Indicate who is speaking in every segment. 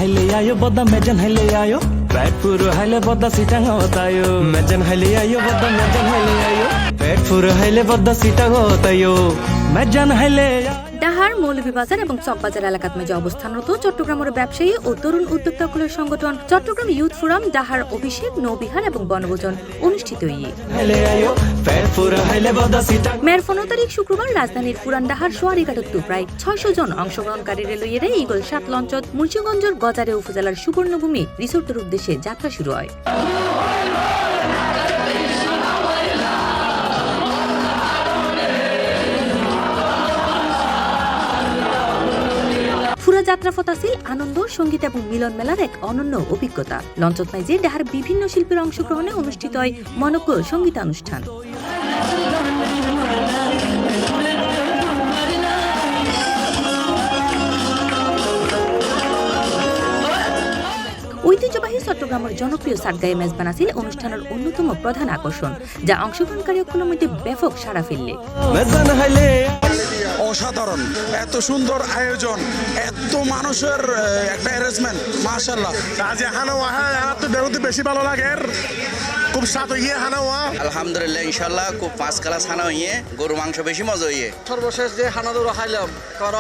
Speaker 1: হাইলে আয়ো বদা মেজান হাইলে আয়ো পেট পুরো হাইলে বদা সিটাং হতায়ো মেজান হাইলে আয়ো বদা মেজান হাইলে আয়ো পেট পুরো হাইলে বদা সিটাং হতায়ো মেজান হাইলে
Speaker 2: ডাহার মৌলভীবাজার এবং চকবাজার এলাকাত মেজে অবস্থানরত চট্টগ্রামের ব্যবসায়ী ও তরুণ উদ্যোক্তাকুলের সংগঠন চট্টগ্রাম ইউথ ফোরাম ডাহার অভিষেক নৌবিহার এবং বনভোজন অনুষ্ঠিত মেয়ের 15 তারিখ শুক্রবার রাজধানীর পুরান ডাহার সোয়ারিঘাটত প্রায় 600 জন অংশগ্রহণকারী রেলওয়েরে ইগল 7 লঞ্চত মুন্সিগঞ্জের গজারে উপজেলার সুবর্ণভূমি রিসোর্টের উদ্দেশ্যে যাত্রা শুরু হয়। পুরা যাত্রা ফতাসিল আনন্দ সঙ্গীত এবং মিলন মেলার এক অনন্য অভিজ্ঞতা। লঞ্চত মাইজে ডাহার বিভিন্ন শিল্পীর অংশগ্রহণে অনুষ্ঠিত হয় মনোজ্ঞ সঙ্গীতানুষ্ঠান। ঐতিহ্যবাহী চট্টগ্রামের জনপ্রিয় সারগায়ে মেজবান আছিল অনুষ্ঠানের অন্যতম প্রধান আকর্ষণ, যা অংশগ্রহণকারীদের মধ্যে ব্যাপক সাড়া ফেললে।
Speaker 3: অসাধারণ, এত সুন্দর আয়োজন, এত মানুষের একটা অ্যারেঞ্জমেন্ট, মাশাআল্লাহ।
Speaker 4: আজ হানা ওয়া তো দেখতে বেশি ভালো লাগে, খুব স্বাদ হইয়ে হানা ওয়া।
Speaker 5: আলহামদুলিল্লাহ, ইনশাআল্লাহ খুব ফার্স্ট ক্লাস হানা হইয়ে, গরু মাংস বেশি মজা হইয়ে।
Speaker 6: সর্বশেষ যে হানা দৌড় খাইলাম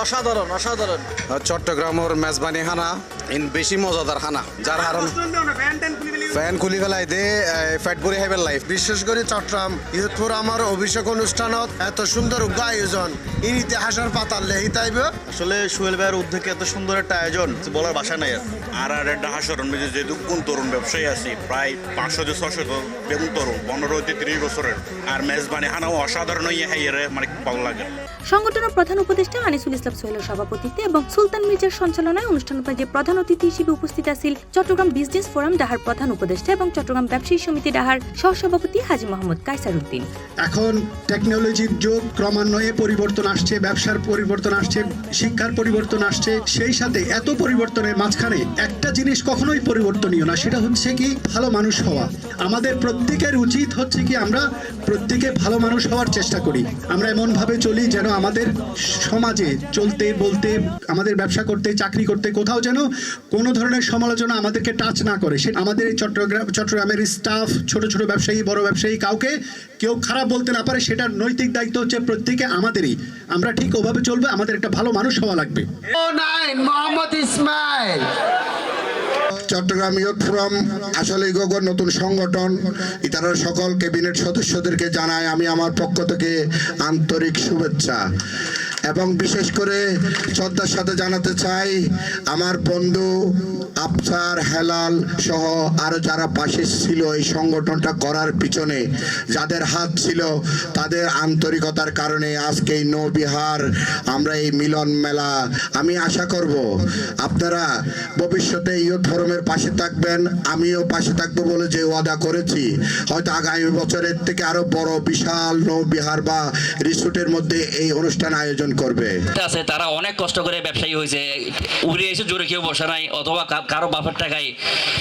Speaker 6: অসাধারণ অসাধারণ।
Speaker 3: চট্টগ্রামের মেজবানি হানা ইন বেশি মজাদার হানা, যার হারণ ফ্যান খুলি ফেলাই দে ফ্যাট পুরি হাইবেল লাইফ।
Speaker 4: বিশেষ করে চট্টগ্রাম ইউথ ফোরামের অভিষেক অনুষ্ঠানত এত সুন্দর আয়োজন ইন ইতিহাসের পাতাল লেহিতাইবে।
Speaker 7: আসলে সোহেল ভাইয়ের উদ্যোগে এত সুন্দর একটা আয়োজন বলার ভাষা নাই। আর ডাহা শরণ মেজে যেহেতু কোন তরুণ ব্যবসায়ী আছি, প্রায় 500-600 বেগুন তরুণ 15-30 বছরের, আর মেজবানি হানাও অসাধারণ হইয়া হাইয়ারে মানে ভালো লাগে।
Speaker 2: সংগঠনের প্রধান উপদেষ্টা আনিসুল ইসলাম সোহেলের সভাপতিত্বে এবং সুলতান মির্জার সঞ্চালনায় অনুষ্ঠানে যে প্রধান অতিথি হিসেবে উপস্থিত আছেন চট্টগ্রাম বিজনেস ফোরাম ডাহার প্রধান উপদেষ্টা এবং চট্টগ্রাম ব্যবসায়ী সমিতি ডাহার সহসভাপতি হাজী মোহাম্মদ কায়সার উদ্দিন।
Speaker 8: এখন টেকনোলজির যুগ, ক্রমান্বয়ে পরিবর্তন আসছে, ব্যবসার পরিবর্তন আসছে, শিক্ষার পরিবর্তন আসছে। সেই সাথে এত পরিবর্তনের মাঝখানে একটা জিনিস কখনোই পরিবর্তনীয় না, সেটা হচ্ছে কি ভালো মানুষ হওয়া। আমাদের প্রত্যেকের উচিত হচ্ছে কি আমরা প্রত্যেকে ভালো মানুষ হওয়ার চেষ্টা করি। আমরা এমনভাবে চলি যেন আমাদের সমাজে চলতে বলতে, আমাদের ব্যবসা করতে, চাকরি করতে কোথাও যেন কোনো ধরনের সমালোচনা আমাদেরকে টাচ না করে। সে আমাদের এই চট্টগ্রামের স্টাফ, ছোট ছোট ব্যবসায়ী, বড় ব্যবসায়ী, কাউকে কেউ খারাপ বলতে না পারে, সেটার নৈতিক দায়িত্ব হচ্ছে প্রত্যেকে আমাদেরই। আমরা ঠিক ওভাবে চলবে, আমাদের একটা ভালো মানুষ হওয়া লাগবে।
Speaker 6: মোহাম্মদ ইসমাইল।
Speaker 4: চট্টগ্রাম ইউথ ফোরাম আসলে নতুন সংগঠন, ইতারা সকল ক্যাবিনেট সদস্যদেরকে জানাই আমি আমার পক্ষ থেকে আন্তরিক শুভেচ্ছা এবং বিশেষ করে শ্রদ্ধার সাথে জানাতে চাই আমার বন্ধু আফসার, হেলাল সহ আরো যারা পাশে ছিল এই সংগঠনটা করার পিছনে, যাদের হাত ছিল, তাদের আন্তরিকতার কারণে আজকে এই নৌবিহার, আমরা এই মিলন মেলা। আমি আশা করব আপনারা ভবিষ্যতে ইউথ ফোরামের পাশে থাকবেন, আমিও পাশে থাকবো বলে যে ওয়াদা করেছি, হয়তো আগামী বছরের থেকে আরো বড় বিশাল নৌবিহার বা রিসোর্টের মধ্যে এই অনুষ্ঠান আয়োজন করবে।
Speaker 9: তারা অনেক কষ্ট করে ব্যবসায়ী হয়েছে, উড়ে এসে জোরে কেউ বসে নাই, অথবা কারো বাপের টাকায়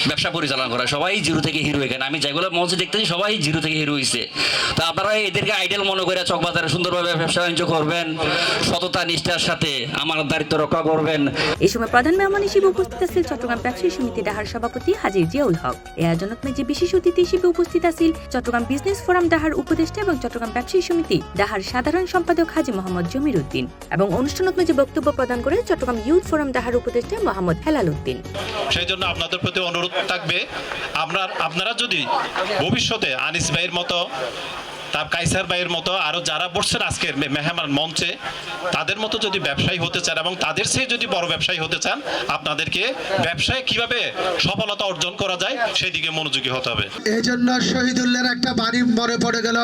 Speaker 9: ব্যবসা পরিচালনা করা, সবাই জিরো থেকে হিরো। এখানে আমি যেগুলো মঞ্চে দেখতেছি সবাই জিরো থেকে হিরো হয়েছে। তো আপনারা এদেরকে আইডিয়াল মনে করে চকবাজারে সুন্দরভাবে ব্যবসা বাণিজ্য করবেন, সততা নিষ্ঠার সাথে আমার দায়িত্ব রক্ষা করবেন।
Speaker 2: এই সময় প্রধান মেহমান হিসেবে উপস্থিত আছেন চট্টগ্রাম ব্যবসায়ী সমিতি ডাহার সভাপতি হাজী জিয়াউল হক। এই আয়োজনত যে বিশেষ অতিথি হিসেবে উপস্থিত আছেন চট্টগ্রাম বিজনেস ফোরাম ডাহার উপদেষ্টা এবং চট্টগ্রাম ব্যবসায়ী সমিতি ডাহার সাধারণ সম্পাদক হাজী মোহাম্মদ জমির উদ্দিন, এবং অনুষ্ঠানত যে বক্তব্য প্রদান করে চট্টগ্রাম ইউথ ফোরাম ডাহার উপদেষ্টা মোহাম্মদ হেলাল উদ্দিন।
Speaker 10: সেই জন্য আপনাদের প্রতি অনুরোধ থাকবে, আপনারা যদি ভবিষ্যতে আনিস ভাইয়ের মতো, তার কায়সার ভাইয়ের মতো আরো যারা বসছেন আজকের মেহমান মঞ্চে, তাদের মতো যদি ব্যবসায়ী হতে চান এবং তাদের চেয়ে যদি বড় ব্যবসায়ী হতে চান, আপনাদেরকে ব্যবসায় কিভাবে সফলতা অর্জন করা যায় সেই দিকে মনোযোগী হতে হবে।
Speaker 8: এই জন্য শহীদুল্লাহর একটা বাড়ি মনে পড়ে গেল,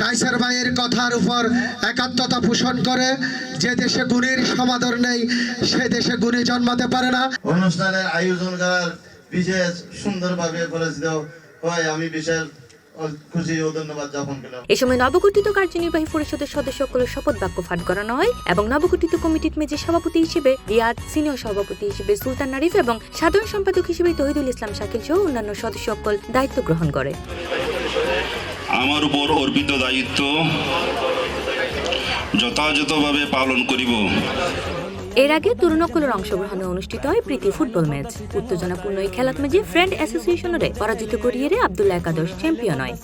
Speaker 8: কায়সার ভাইয়ের কথার উপর একাত্মতা পোষণ করে, যে দেশে গুণের সমাদর নেই সে দেশে গুণে জন্মাতে পারে না।
Speaker 11: অনুষ্ঠানের আয়োজন করার বিশেষ সুন্দরভাবে পরিচালিত হয়, আমি বিশেষ খুশি ও ধন্যবাদ জ্ঞাপন করলাম।
Speaker 2: এই সময় নবগঠিত কার্যনির্বাহী পরিষদের সদস্যসকলের শপথ বাক্য পাঠ করানো হয় এবং নবগঠিত কমিটির মেজে সভাপতি হিসেবে রিয়াদ, সিনিয়র সভাপতি হিসেবে সুলতান নারিফ এবং সাধারণ সম্পাদক হিসেবে তহিদুল ইসলাম শাকিল সহ অন্যান্য সদস্যসকল দায়িত্ব গ্রহণ করে।
Speaker 12: আমার উপর অর্পিত দায়িত্ব যথাযথভাবে পালন করিব
Speaker 2: এর আগে তরুণকলের অংশগ্রহণে অনুষ্ঠিত হয় প্রীতি ফুটবল ম্যাচ। উত্তেজনাপূর্ণ এই খেলাত ম্যাচে ফ্রেন্ড অ্যাসোসিয়েশনের পরাজিত করিয়ে আব্দুল্লাহ একাদশ চ্যাম্পিয়ন হয়।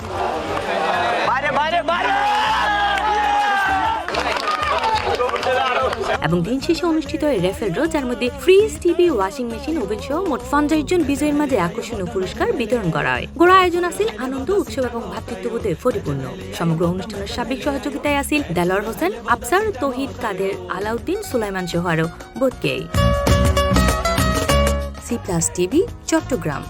Speaker 2: এবং দিন শেষে অনুষ্ঠিত হয় রেফেল ড্র, যার মধ্যে fridge, TV, washing machine, oven সহ মোট 50 জন বিজয়ীর মাঝে আকর্ষণীয় পুরস্কার বিতরণ করা হয়। গোড়া আয়োজন আছিল আনন্দ, উৎসব এবং ভ্রাতৃত্ববোধে পরিপূর্ণ। সমগ্র অনুষ্ঠানের সার্বিক সহযোগিতায় আছিল দেলোয়ার হোসেন, আফসার, তৌহিদ, কাদের, আলাউদ্দিন, সুলাইমান সহ আরো বোধকেই। C+ TV, Chittagong.